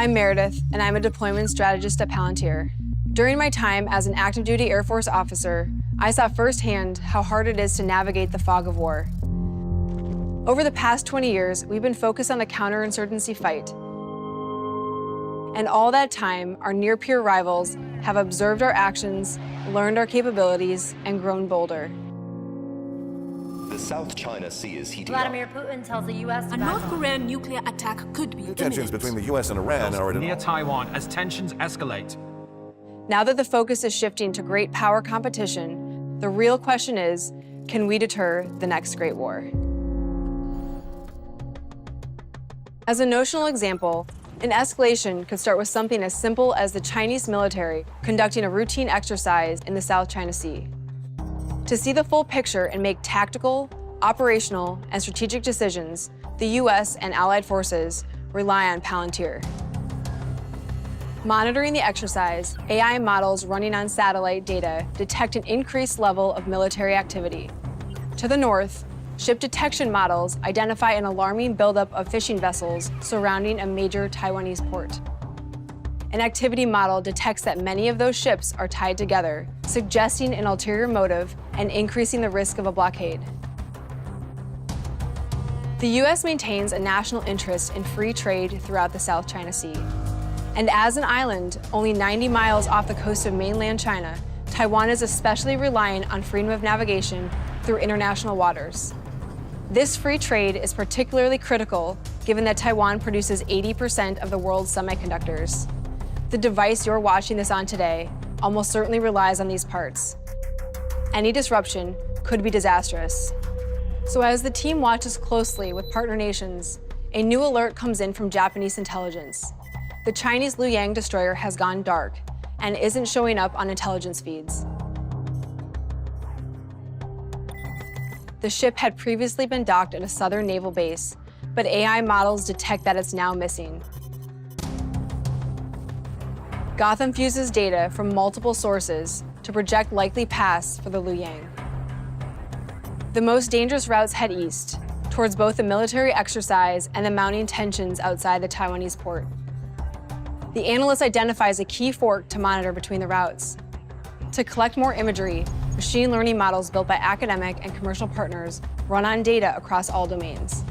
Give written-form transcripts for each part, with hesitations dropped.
I'm Meredith, and I'm a deployment strategist at Palantir. During my time as an active duty Air Force officer, I saw firsthand how hard it is to navigate the fog of war. Over the past 20 years, we've been focused on the counterinsurgency fight. And all that time, our near-peer rivals have observed our actions, learned our capabilities, and grown bolder. The South China Sea is heating Vladimir up. Putin tells the U.S. A North Korean nuclear attack could be Tensions imminent. between the U.S. and Iran are at an near Taiwan as tensions escalate. Now that the focus is shifting to great power competition, the real question is, can we deter the next great war? As a notional example, an escalation could start with something as simple as the Chinese military conducting a routine exercise in the South China Sea. To see the full picture and make tactical, operational, and strategic decisions, the U.S. and allied forces rely on Palantir. Monitoring the exercise, AI models running on satellite data detect an increased level of military activity. To the north, ship detection models identify an alarming buildup of fishing vessels surrounding a major Taiwanese port. An activity model detects that many of those ships are tied together, suggesting an ulterior motive and increasing the risk of a blockade. The U.S. maintains a national interest in free trade throughout the South China Sea. And as an island only 90 miles off the coast of mainland China, Taiwan is especially reliant on freedom of navigation through international waters. This free trade is particularly critical given that Taiwan produces 80% of the world's semiconductors. The device you're watching this on today almost certainly relies on these parts. Any disruption could be disastrous. So as the team watches closely with partner nations, a new alert comes in from Japanese intelligence. The Chinese Luoyang destroyer has gone dark and isn't showing up on intelligence feeds. The ship had previously been docked at a southern naval base, but AI models detect that it's now missing. Gotham fuses data from multiple sources to project likely paths for the Luoyang. The most dangerous routes head east, towards both the military exercise and the mounting tensions outside the Taiwanese port. The analyst identifies a key fork to monitor between the routes. To collect more imagery, machine learning models built by academic and commercial partners run on data across all domains.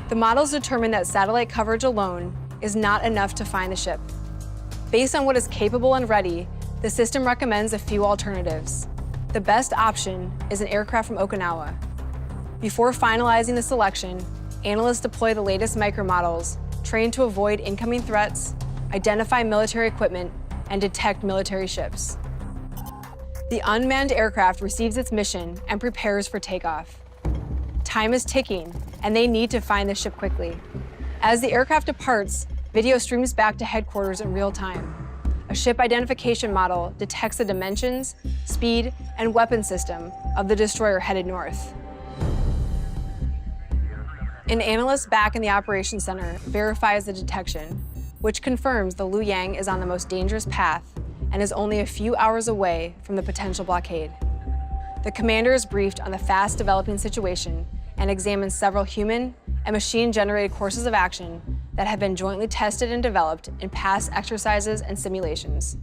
The models determine that satellite coverage alone is not enough to find the ship. Based on what is capable and ready, the system recommends a few alternatives. The best option is an aircraft from Okinawa. Before finalizing the selection, analysts deploy the latest micromodels, trained to avoid incoming threats, identify military equipment, and detect military ships. The unmanned aircraft receives its mission and prepares for takeoff. Time is ticking, and they need to find the ship quickly. As the aircraft departs, video streams back to headquarters in real time. A ship identification model detects the dimensions, speed, and weapon system of the destroyer headed north. An analyst back in the operations center verifies the detection, which confirms the Luoyang is on the most dangerous path and is only a few hours away from the potential blockade. The commander is briefed on the fast-developing situation and examines several human and machine-generated courses of action that have been jointly tested and developed in past exercises and simulations.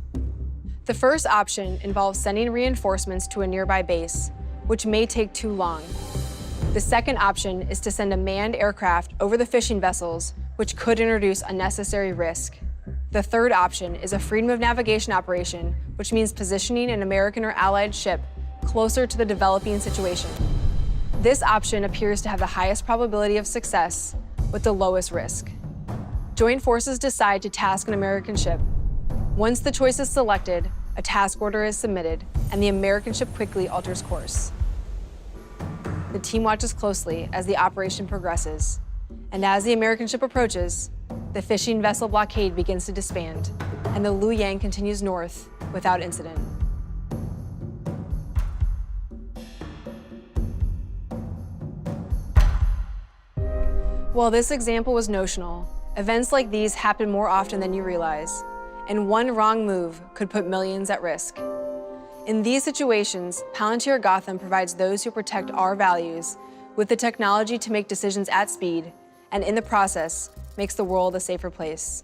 The first option involves sending reinforcements to a nearby base, which may take too long. The second option is to send a manned aircraft over the fishing vessels, which could introduce unnecessary risk. The third option is a freedom of navigation operation, which means positioning an American or allied ship closer to the developing situation. This option appears to have the highest probability of success with the lowest risk. Joint forces decide to task an American ship. Once the choice is selected, a task order is submitted, and the American ship quickly alters course. The team watches closely as the operation progresses, and as the American ship approaches, the fishing vessel blockade begins to disband, and the Luoyang continues north without incident. While this example was notional, events like these happen more often than you realize, and one wrong move could put millions at risk. In these situations, Palantir Gotham provides those who protect our values with the technology to make decisions at speed, and in the process, makes the world a safer place.